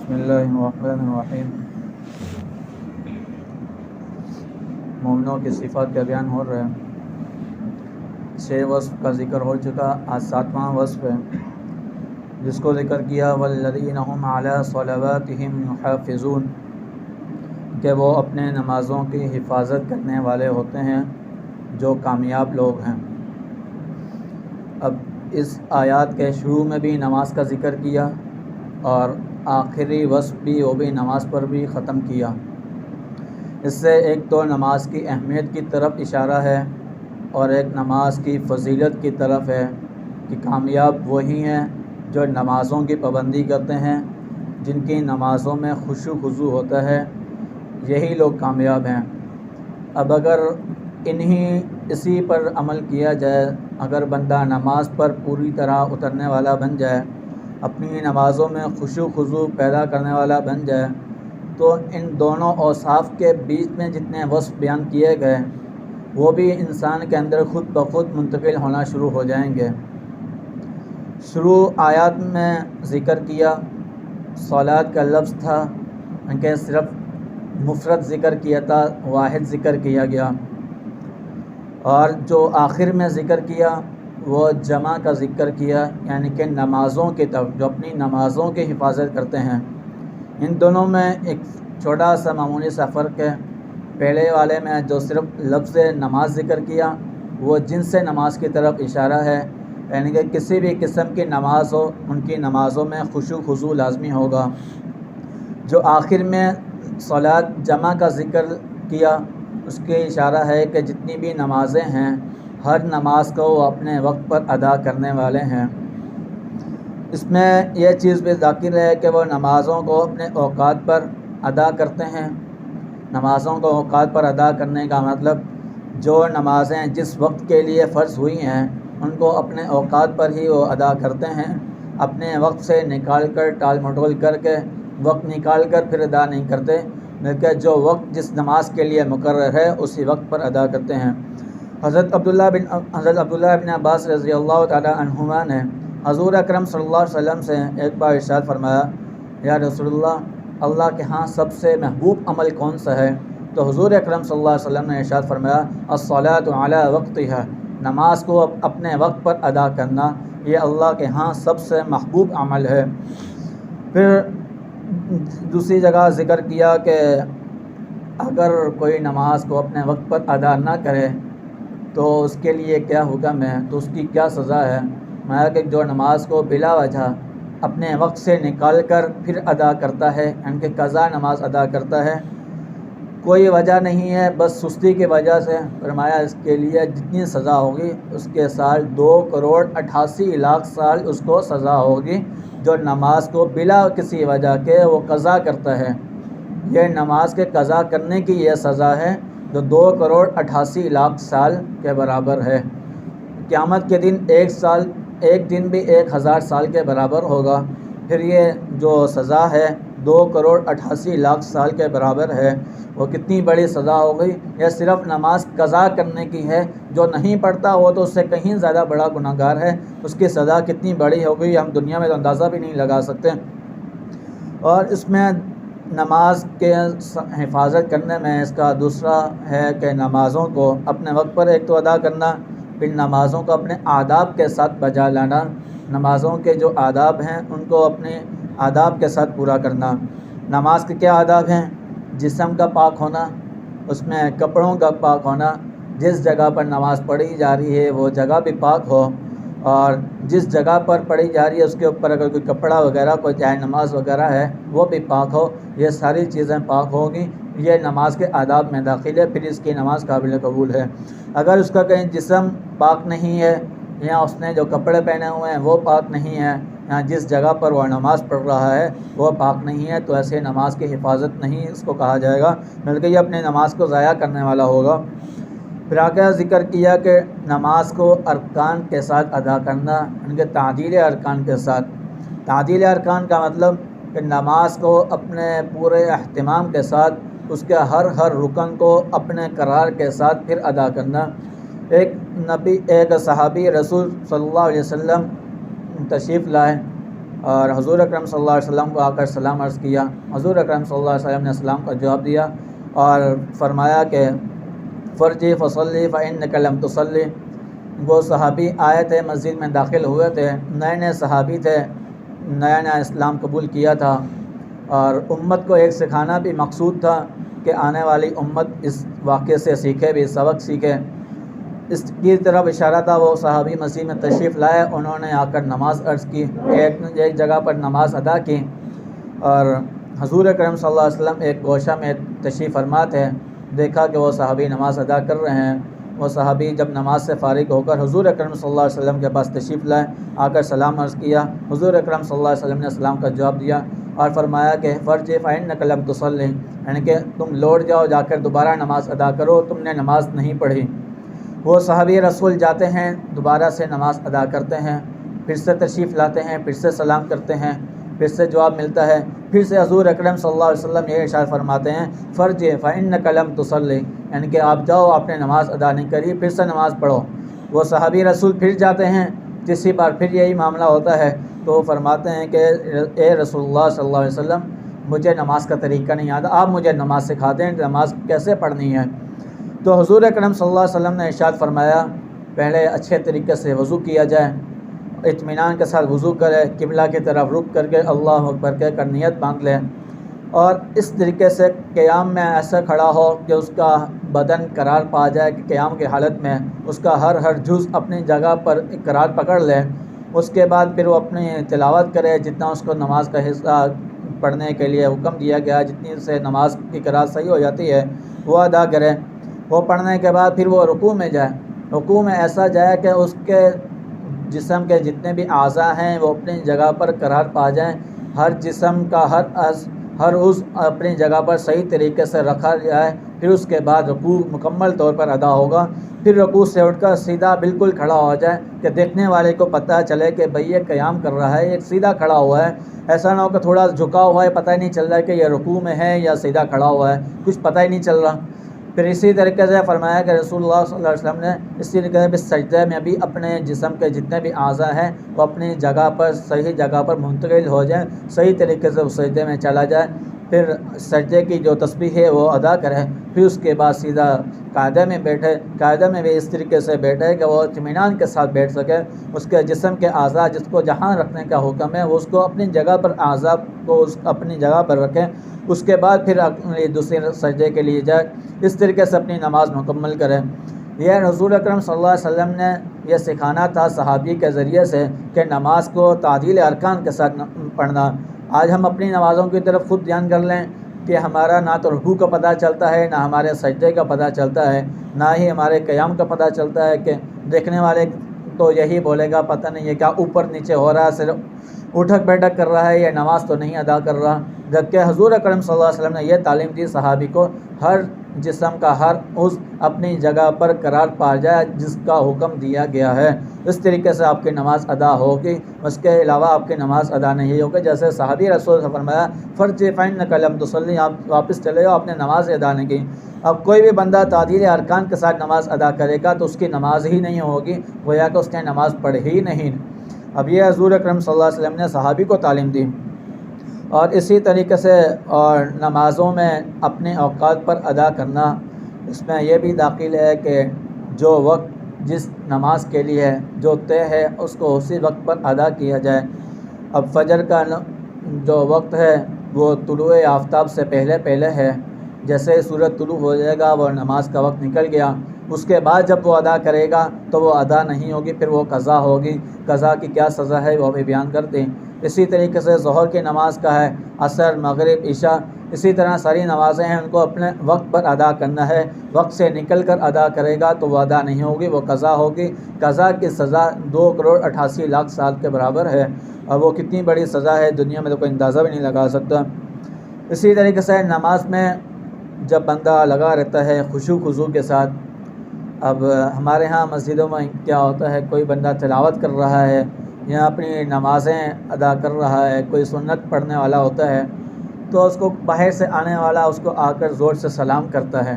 بسم اللہ الرحمن الرحیم۔ مومنوں کی صفات کا بیان ہو رہا ہے۔ 6 وصف کا ذکر ہو چکا، آج 7واں وصف ہے جس کو ذکر کیا والذین هم علی صلواتہم یحافظون، کہ وہ اپنے نمازوں کی حفاظت کرنے والے ہوتے ہیں جو کامیاب لوگ ہیں۔ اب اس آیات کے شروع میں بھی نماز کا ذکر کیا اور آخری وصف بھی وہ بھی نماز پر بھی ختم کیا۔ اس سے ایک تو نماز کی اہمیت کی طرف اشارہ ہے اور ایک نماز کی فضیلت کی طرف ہے کہ کامیاب وہی ہیں جو نمازوں کی پابندی کرتے ہیں، جن کی نمازوں میں خشوع خضوع ہوتا ہے، یہی لوگ کامیاب ہیں۔ اب اگر اسی پر عمل کیا جائے، اگر بندہ نماز پر پوری طرح اترنے والا بن جائے، اپنی نمازوں میں خشوع خضوع پیدا کرنے والا بن جائے، تو ان دونوں اوصاف کے بیچ میں جتنے وصف بیان کیے گئے وہ بھی انسان کے اندر خود بخود منتقل ہونا شروع ہو جائیں گے۔ شروع آیات میں ذکر کیا، صلاۃ کا لفظ تھا کہ صرف مفرد ذکر کیا تھا، واحد ذکر کیا گیا، اور جو آخر میں ذکر کیا وہ جمع کا ذکر کیا، یعنی کہ نمازوں کی طرف، جو اپنی نمازوں کی حفاظت کرتے ہیں۔ ان دونوں میں ایک چھوٹا سا معمولی سا فرق ہے۔ پہلے والے میں جو صرف لفظ نماز ذکر کیا وہ جنس نماز کی طرف اشارہ ہے، یعنی کہ کسی بھی قسم کی نماز ہو ان کی نمازوں میں خشوع خضوع لازمی ہوگا۔ جو آخر میں صلاۃ جمع کا ذکر کیا اس کے اشارہ ہے کہ جتنی بھی نمازیں ہیں ہر نماز کو وہ اپنے وقت پر ادا کرنے والے ہیں۔ اس میں یہ چیز بھی ذاکر ہے کہ وہ نمازوں کو اپنے اوقات پر ادا کرتے ہیں۔ نمازوں کو اوقات پر ادا کرنے کا مطلب جو نمازیں جس وقت کے لیے فرض ہوئی ہیں ان کو اپنے اوقات پر ہی وہ ادا کرتے ہیں، اپنے وقت سے نکال کر ٹال مٹول کر کے وقت نکال کر پھر ادا نہیں کرتے، بلکہ جو وقت جس نماز کے لیے مقرر ہے اسی وقت پر ادا کرتے ہیں۔ حضرت عبداللہ بن عباس رضی اللہ تعالی عنہما نے حضور اکرم صلی اللہ علیہ وسلم سے ایک بار ارشاد فرمایا، یا رسول اللہ کے ہاں سب سے محبوب عمل کون سا ہے؟ تو حضور اکرم صلی اللہ علیہ وسلم نے ارشاد فرمایا، الصلاۃ علی وقتہا، نماز کو اپنے وقت پر ادا کرنا یہ اللہ کے ہاں سب سے محبوب عمل ہے۔ پھر دوسری جگہ ذکر کیا کہ اگر کوئی نماز کو اپنے وقت پر ادا نہ کرے تو اس کے لیے کیا حکم ہے، تو اس کی کیا سزا ہے؟ میں کہ جو نماز کو بلا وجہ اپنے وقت سے نکال کر پھر ادا کرتا ہے، یعنی کہ قضا نماز ادا کرتا ہے، کوئی وجہ نہیں ہے بس سستی کی وجہ سے، فرمایا اس کے لیے جتنی سزا ہوگی اس کے سال 2,88,00,000 سال اس کو سزا ہوگی، جو نماز کو بلا کسی وجہ کے وہ قضا کرتا ہے۔ یہ نماز کے قضا کرنے کی یہ سزا ہے جو 2,88,00,000 سال کے برابر ہے۔ قیامت کے دن ایک دن بھی 1,000 سال کے برابر ہوگا۔ پھر یہ جو سزا ہے 2,88,00,000 سال کے برابر ہے، وہ کتنی بڑی سزا ہوگی۔ یہ صرف نماز قضا کرنے کی ہے، جو نہیں پڑھتا وہ تو اس سے کہیں زیادہ بڑا گناہگار ہے، اس کی سزا کتنی بڑی ہوگی ہم دنیا میں تو اندازہ بھی نہیں لگا سکتے۔ اور اس میں نماز کے حفاظت کرنے میں اس کا دوسرا ہے کہ نمازوں کو اپنے وقت پر ایک تو ادا کرنا، پھر نمازوں کو اپنے آداب کے ساتھ بجا لانا، نمازوں کے جو آداب ہیں ان کو اپنے آداب کے ساتھ پورا کرنا۔ نماز کے کیا آداب ہیں؟ جسم کا پاک ہونا، اس میں کپڑوں کا پاک ہونا، جس جگہ پر نماز پڑھی جا رہی ہے وہ جگہ بھی پاک ہو، اور جس جگہ پر پڑھی جا رہی ہے اس کے اوپر اگر کوئی کپڑا وغیرہ کوئی جائے نماز وغیرہ ہے وہ بھی پاک ہو، یہ ساری چیزیں پاک ہوگی، یہ نماز کے آداب میں داخل ہے، پھر اس کی نماز قابل قبول ہے۔ اگر اس کا کہیں جسم پاک نہیں ہے یا اس نے جو کپڑے پہنے ہوئے ہیں وہ پاک نہیں ہے، یا جس جگہ پر وہ نماز پڑھ رہا ہے وہ پاک نہیں ہے، تو ایسے نماز کی حفاظت نہیں اس کو کہا جائے گا، بلکہ یہ اپنے نماز کو ضائع کرنے والا ہوگا۔ پھر آگے ذکر کیا کہ نماز کو ارکان کے ساتھ ادا کرنا، ان کے تعدیل ارکان کے ساتھ۔ تعدیل ارکان کا مطلب کہ نماز کو اپنے پورے اہتمام کے ساتھ، اس کے ہر رکن کو اپنے قرار کے ساتھ پھر ادا کرنا۔ ایک صحابی رسول صلی اللہ علیہ وسلم تشریف لائے اور حضور اکرم صلی اللہ علیہ وسلم کو آ کر سلام عرض کیا۔ حضور اکرم صلی اللہ علیہ وسلم نے سلام کا جواب دیا اور فرمایا کہ فرجی فصلی فإنک لم تصلی۔ وہ صحابی آئے تھے، مسجد میں داخل ہوئے تھے، نئے نئے صحابی تھے، نیا نیا اسلام قبول کیا تھا، اور امت کو ایک سکھانا بھی مقصود تھا کہ آنے والی امت اس واقعے سے سیکھے بھی، سبق سیکھے۔ اس کی طرف اشارہ تھا۔ وہ صحابی مسجد میں تشریف لائے، انہوں نے آ کر نماز عرض کی، ایک جگہ پر نماز ادا کی، اور حضور اکرم صلی اللہ علیہ وسلم ایک گوشہ میں تشریف فرما تھے، دیکھا کہ وہ صحابی نماز ادا کر رہے ہیں۔ وہ صحابی جب نماز سے فارغ ہو کر حضور اکرم صلی اللہ علیہ وسلم کے پاس تشریف لائے، آ کر سلام عرض کیا۔ حضور اکرم صلی اللہ علیہ وسلم نے سلام کا جواب دیا اور فرمایا کہ فرج فإنک لم تصلی، یعنی کہ تم لوٹ جاؤ، جا کر دوبارہ نماز ادا کرو، تم نے نماز نہیں پڑھی۔ وہ صحابی رسول جاتے ہیں، دوبارہ سے نماز ادا کرتے ہیں، پھر سے تشریف لاتے ہیں، پھر سے سلام کرتے ہیں، پھر سے جواب ملتا ہے، پھر سے حضور اکرم صلی اللہ علیہ وسلم یہ ارشاد فرماتے ہیں فرج فإنک لم تصلی، یعنی کہ آپ جاؤ، آپ نے نماز ادا نہیں کری، پھر سے نماز پڑھو۔ وہ صحابی رسول پھر جاتے ہیں، تیسری بار پھر یہی معاملہ ہوتا ہے، تو وہ فرماتے ہیں کہ اے رسول اللہ صلی اللہ علیہ وسلم، مجھے نماز کا طریقہ نہیں آتا، آپ مجھے نماز سکھا دیں، نماز کیسے پڑھنی ہے۔ تو حضور اکرم صلی اللہ علیہ وسلم نے ارشاد فرمایا پہلے اچھے طریقے سے وضو کیا جائے، اطمینان کے ساتھ وضو کرے، قبلہ کی طرف رخ کر کے اللہ اکبر کہہ کر نیت باندھ لے، اور اس طریقے سے قیام میں ایسا کھڑا ہو کہ اس کا بدن قرار پا جائے، کہ قیام کی حالت میں اس کا ہر جز اپنی جگہ پر قرار پکڑ لے۔ اس کے بعد پھر وہ اپنی تلاوت کرے، جتنا اس کو نماز کا حصہ پڑھنے کے لیے حکم دیا گیا، جتنی سے نماز کی قرار صحیح ہو جاتی ہے وہ ادا کرے۔ وہ پڑھنے کے بعد پھر وہ رکوع میں جائے، رکوع میں ایسا جائے کہ اس کے جسم کے جتنے بھی اعضاء ہیں وہ اپنی جگہ پر قرار پا جائیں، ہر جسم کا ہر عضو اپنی جگہ پر صحیح طریقے سے رکھا جائے۔ پھر اس کے بعد رکوع مکمل طور پر ادا ہوگا، پھر رکوع سے اٹھ کر سیدھا بالکل کھڑا ہو جائے کہ دیکھنے والے کو پتہ چلے کہ بھئی یہ قیام کر رہا ہے، یہ سیدھا کھڑا ہوا ہے۔ ایسا نہ ہو کہ تھوڑا جھکا ہوا ہے، پتہ ہی نہیں چل رہا ہے کہ یہ رکوع میں ہے یا سیدھا کھڑا ہوا ہے، کچھ پتہ ہی نہیں چل رہا۔ پھر اسی طریقے سے فرمایا کہ رسول اللہ صلی اللہ علیہ وسلم نے اسی طریقے سے سجدے میں بھی اپنے جسم کے جتنے بھی اعضاء ہیں وہ اپنی جگہ پر صحیح جگہ پر منتقل ہو جائیں، صحیح طریقے سے اس سجدے میں چلا جائے، پھر سجدے کی جو تسبیح ہے وہ ادا کرے، پھر اس کے بعد سیدھا قاعدہ میں بیٹھے، قاعدہ میں بھی اس طریقے سے بیٹھے کہ وہ اطمینان کے ساتھ بیٹھ سکے، اس کے جسم کے اعضاء جس کو جہاں رکھنے کا حکم ہے وہ اس کو اپنی جگہ پر، اعضاء کو اپنی جگہ پر رکھیں، اس کے بعد پھر دوسرے سجدے کے لیے جائے، اس طریقے سے اپنی نماز مکمل کریں۔ یہ حضور اکرم صلی اللہ علیہ وسلم نے یہ سکھانا تھا صحابی کے ذریعے سے کہ نماز کو تعدیل ارکان کے ساتھ پڑھنا۔ آج ہم اپنی نمازوں کی طرف خود دھیان کر لیں کہ ہمارا نہ تو رکوع کا پتہ چلتا ہے، نہ ہمارے سجدے کا پتہ چلتا ہے، نہ ہی ہمارے قیام کا پتہ چلتا ہے، کہ دیکھنے والے تو یہی بولے گا پتہ نہیں ہے کیا اوپر نیچے ہو رہا ہے، صرف اٹھک بیٹھک کر رہا ہے، یہ نماز تو نہیں ادا کر رہا۔ جبکہ حضور اکرم صلی اللہ علیہ وسلم نے یہ تعلیم دی صحابی کو، ہر جسم کا ہر عضو اپنی جگہ پر قرار پا جائے جس کا حکم دیا گیا ہے، اس طریقے سے آپ کی نماز ادا ہوگی، اس کے علاوہ آپ کی نماز ادا نہیں ہوگی۔ جیسے صحابی رسول نے فرمایا فرج فإنک لم تصلی، آپ واپس چلے جاؤ، آپ نے نماز ادا نہیں کی۔ اب کوئی بھی بندہ تعدیل ارکان کے ساتھ نماز ادا کرے گا تو اس کی نماز ہی نہیں ہوگی، گویا کہ اس نے نماز پڑھی ہی نہیں۔ اب یہ حضور اکرم صلی اللہ علیہ وسلم نے صحابی کو تعلیم دی۔ اور اسی طریقے سے اور نمازوں میں اپنے اوقات پر ادا کرنا، اس میں یہ بھی داخل ہے کہ جو وقت جس نماز کے لیے جو طے ہے اس کو اسی وقت پر ادا کیا جائے۔ اب فجر کا جو وقت ہے وہ طلوع آفتاب سے پہلے ہے، جیسے سورج طلوع ہو جائے گا وہ نماز کا وقت نکل گیا، اس کے بعد جب وہ ادا کرے گا تو وہ ادا نہیں ہوگی، پھر وہ قضا ہوگی۔ قضا کی کیا سزا ہے وہ بھی بیان کر دیں۔ اسی طریقے سے ظہر کی نماز کا ہے، عصر، مغرب، عشاء، اسی طرح ساری نمازیں ہیں ان کو اپنے وقت پر ادا کرنا ہے، وقت سے نکل کر ادا کرے گا تو وہ ادا نہیں ہوگی، وہ قضا ہوگی۔ قضا کی سزا 2,88,00,000 سال کے برابر ہے، اور وہ کتنی بڑی سزا ہے دنیا میں تو کوئی اندازہ بھی نہیں لگا سکتا۔ اسی طریقے سے نماز میں جب بندہ لگا رہتا ہے خشوع خضوع کے ساتھ، اب ہمارے ہاں مسجدوں میں کیا ہوتا ہے، کوئی بندہ تلاوت کر رہا ہے یا اپنی نمازیں ادا کر رہا ہے، کوئی سنت پڑھنے والا ہوتا ہے تو اس کو باہر سے آنے والا اس کو آ کر زور سے سلام کرتا ہے۔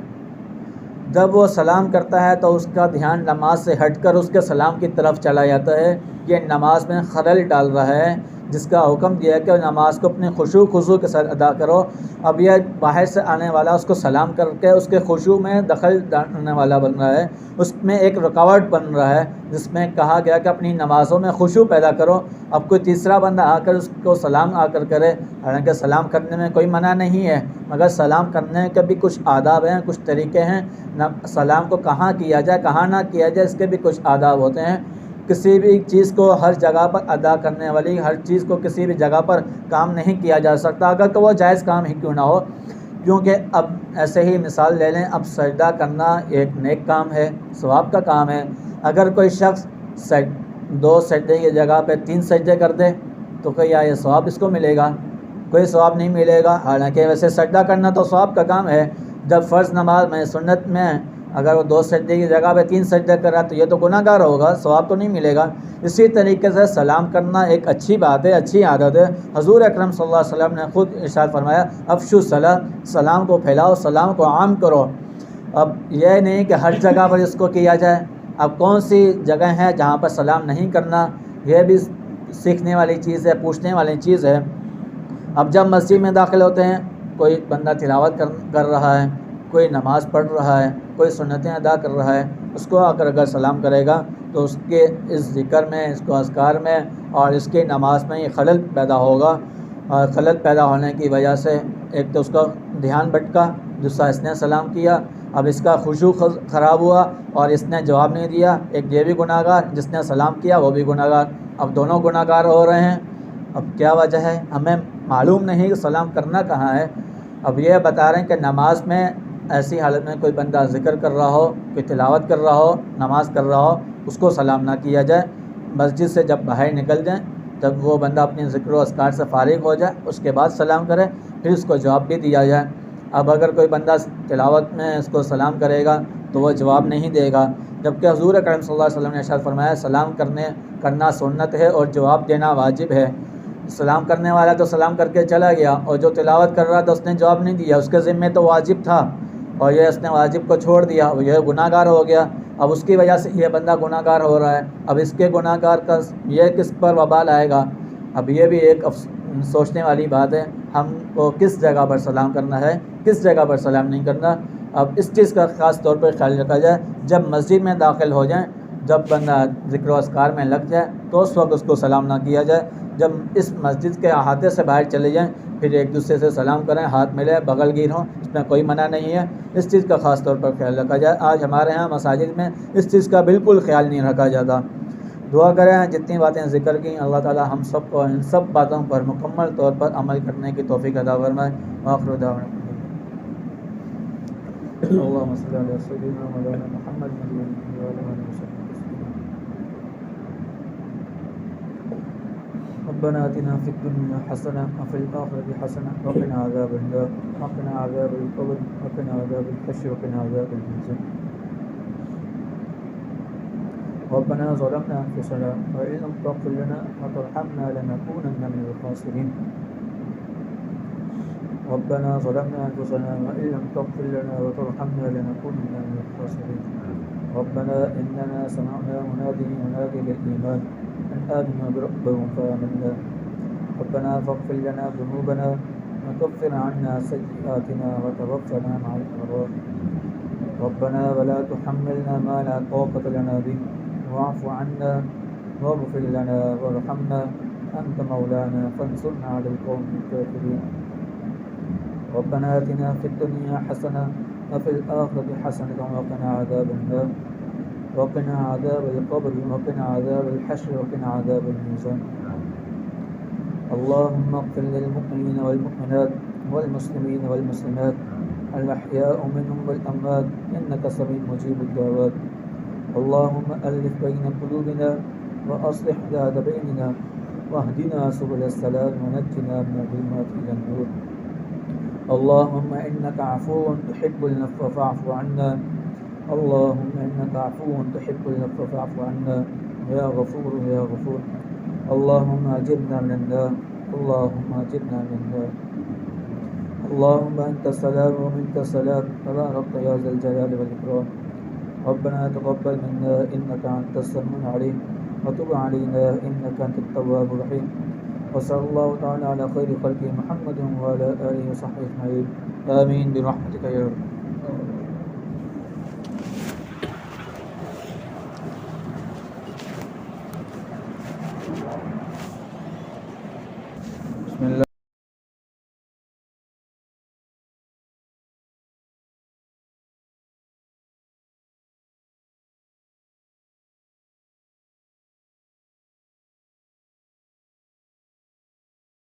جب وہ سلام کرتا ہے تو اس کا دھیان نماز سے ہٹ کر اس کے سلام کی طرف چلا جاتا ہے، یہ نماز میں خلل ڈال رہا ہے، جس کا حکم دیا ہے کہ نماز کو اپنے خضوع کے ساتھ ادا کرو. اب یہ باہر سے آنے والا اس کو سلام کر کے اس کے خضوع میں دخل ڈالنے والا بن رہا ہے, اس میں ایک رکاوٹ بن رہا ہے, جس میں کہا گیا کہ اپنی نمازوں میں خضوع پیدا کرو. اب کوئی تیسرا بندہ آ کر اس کو سلام آ کر کرے, حالانکہ سلام کرنے میں کوئی منع نہیں ہے, مگر سلام کرنے کے بھی کچھ آداب ہیں, کچھ طریقے ہیں. سلام کو کہاں کیا جائے کہاں نہ کیا جائے اس کے بھی کچھ آداب ہوتے ہیں. کسی بھی چیز کو ہر جگہ پر ادا کرنے والی, ہر چیز کو کسی بھی جگہ پر کام نہیں کیا جا سکتا, اگر تو وہ جائز کام ہی کیوں نہ ہو. کیونکہ اب ایسے ہی مثال لے لیں, اب سجدہ کرنا ایک نیک کام ہے, ثواب کا کام ہے. اگر کوئی شخص 2 سجدے کی جگہ پہ 3 سجدے کر دے تو کیا یہ ثواب اس کو ملے گا؟ کوئی ثواب نہیں ملے گا. حالانکہ ویسے سجدہ کرنا تو ثواب کا کام ہے. جب فرض نماز میں سنت میں اگر وہ 2 سجدے کی جگہ پہ 3 سجدے کر رہا ہے تو یہ تو گناہ گار ہوگا, ثواب تو نہیں ملے گا. اسی طریقے سے سلام کرنا ایک اچھی بات ہے, اچھی عادت ہے. حضور اکرم صلی اللہ علیہ وسلم نے خود ارشاد فرمایا, افشوا السلام, سلام کو پھیلاؤ, سلام کو عام کرو. اب یہ نہیں کہ ہر جگہ پر اس کو کیا جائے. اب کون سی جگہ ہے جہاں پر سلام نہیں کرنا, یہ بھی سیکھنے والی چیز ہے, پوچھنے والی چیز ہے. اب جب مسجد میں داخل ہوتے ہیں, کوئی بندہ تلاوت کر رہا ہے, کوئی نماز پڑھ رہا ہے, کوئی سنتیں ادا کر رہا ہے, اس کو آ کر اگر سلام کرے گا تو اس کے اس ذکر میں, اس کو اذکار میں اور اس کی نماز میں یہ خلل پیدا ہوگا. اور خلل پیدا ہونے کی وجہ سے ایک تو اس کا دھیان بھٹکا, دوسرا اس نے سلام کیا, اب اس کا خشوع خراب ہوا اور اس نے جواب نہیں دیا. ایک یہ بھی گناہ گار, جس نے سلام کیا وہ بھی گناہ گار. اب دونوں گناہ گار ہو رہے ہیں. اب کیا وجہ ہے؟ ہمیں معلوم نہیں کہ سلام کرنا کہاں ہے. اب یہ بتا رہے ہیں کہ نماز میں ایسی حالت میں کوئی بندہ ذکر کر رہا ہو, کوئی تلاوت کر رہا ہو, نماز کر رہا ہو, اس کو سلام نہ کیا جائے. مسجد سے جب باہر نکل جائیں, جب وہ بندہ اپنے ذکر و اذکار سے فارغ ہو جائے, اس کے بعد سلام کرے, پھر اس کو جواب بھی دیا جائے. اب اگر کوئی بندہ تلاوت میں اس کو سلام کرے گا تو وہ جواب نہیں دے گا, جبکہ حضور اکرم صلی اللہ علیہ وسلم نے ارشاد فرمایا سلام کرنا سنت ہے اور جواب دینا واجب ہے. سلام کرنے والا تو سلام کر کے چلا گیا, اور جو تلاوت کر رہا تھا اس نے جواب نہیں دیا, اس کے ذمے تو واجب تھا اور یہ اس نے واجب کو چھوڑ دیا, اور یہ گناہ گار ہو گیا. اب اس کی وجہ سے یہ بندہ گناہ گار ہو رہا ہے. اب اس کے گناہ گار کا یہ کس پر وبال آئے گا؟ اب یہ بھی ایک سوچنے والی بات ہے. ہم کو کس جگہ پر سلام کرنا ہے, کس جگہ پر سلام نہیں کرنا. اب اس چیز کا خاص طور پر خیال رکھا جائے. جب مسجد میں داخل ہو جائیں, جب بندہ ذکر و اذکار میں لگ جائے تو اس وقت اس کو سلام نہ کیا جائے. جب اس مسجد کے احاطے سے باہر چلے جائیں پھر ایک دوسرے سے سلام کریں, ہاتھ ملے, بغل گیر ہوں, اس میں کوئی منع نہیں ہے. اس چیز کا خاص طور پر خیال رکھا جائے. آج ہمارے ہاں مساجد میں اس چیز کا بالکل خیال نہیں رکھا جاتا. دعا کریں جتنی باتیں ذکر کی اللہ تعالی ہم سب کو ان سب باتوں پر مکمل طور پر عمل کرنے کی توفیق عطا فرمائے. آخر دعوانا اللهم صل على سيدنا مولانا محمد وعلى آله وصحبه وسلم. ربنا آتنا في الدنيا حسنة وفي الآخرة حسنة وقنا عذاب النار وقنا عذاب القبر وقنا عذاب الحشر وقنا عذاب الميزان. ربنا ظلمنا أنفسنا وإن لم تغفر لنا وترحمنا لنكونن من الخاسرين. ربنا ظلمنا أنفسنا وإن لم تغفر لنا وترحمنا لنكونن من الخاسرين. ربنا إننا سمعنا مناديا ينادي للإيمان أن آمنوا بربكم فآمنا. ربنا فاغفر لنا ذنوبنا وكفر عنا سيئاتنا وتوفنا مع الأبرار. ربنا ولا تحملنا ما لا طاقة لنا به واعف عنا واغفر لنا وارحمنا أنت مولانا فانصرنا على القوم الكافرين. ربنا آتنا في الدنيا حسنة وفي الآخرة حسنة وقنا عذاب النار وقنا عذاب القبر وقنا عذاب الحشر وقنا عذاب الميزان. اللهم اغفر للمؤمنين والمؤمنات والمسلمين والمسلمات الأحياء منهم والأموات إنك سميع مجيب الدعوات. اللهم ألف بين قلوبنا وأصلح ذات بيننا واهدنا سبل السلام ونجنا من الظلمات إلى النور. اللهم إنك عفو تحب العفو فاعف عنا. اللهم إنك عفو تحب العفو فاعف عنا يا غفور يا غفور. اللهم أجرنا من النار. اللهم أجرنا من النار. اللهم أنت السلام ومنك السلام تبارك يا ذا الجلال والإكرام. ربنا تقبل منا إنك أنت السميع العليم وتب علينا إنك أنت التواب الرحيم. وصلی اللہ تعالی علی خیر خلق محمد وعلی آلہ وصحبہ اجمعین آمین برحمتک یا رب. بسم اللہ.